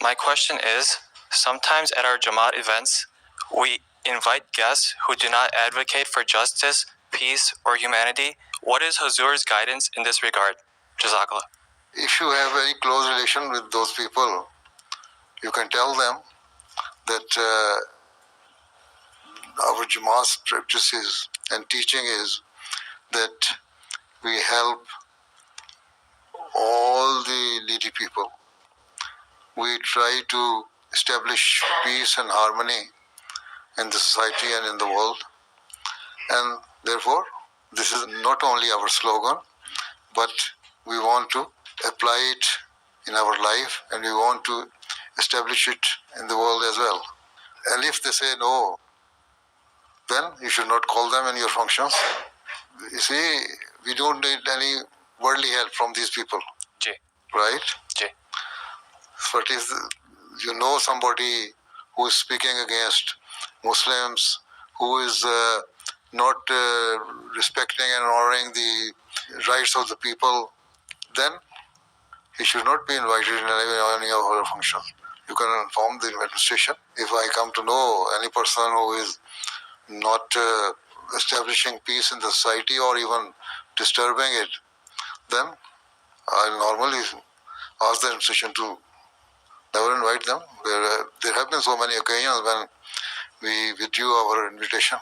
My question is, sometimes at our Jamaat events, we invite guests who do not advocate for justice, peace, or humanity. What is Hazur's guidance in this regard? Jazakallah. If you have very close relation with those people, you can tell them that our Jamaat's practices and teaching is that we help all the needy people. We try to establish peace and harmony in the society and in the world. And therefore, this is not only our slogan, but we want to apply it in our life and we want to establish it in the world as well. And if they say no, then you should not call them in your functions. You see, we don't need any worldly help from these people. Ji. Right? Ji. But if you know somebody who is speaking against Muslims, who is not respecting and honoring the rights of the people, then he should not be invited in any of our functions. You can inform the administration. If I come to know any person who is not establishing peace in the society or even disturbing it, then I normally ask the administration to never invite them. There have been so many occasions when we withdrew our invitation.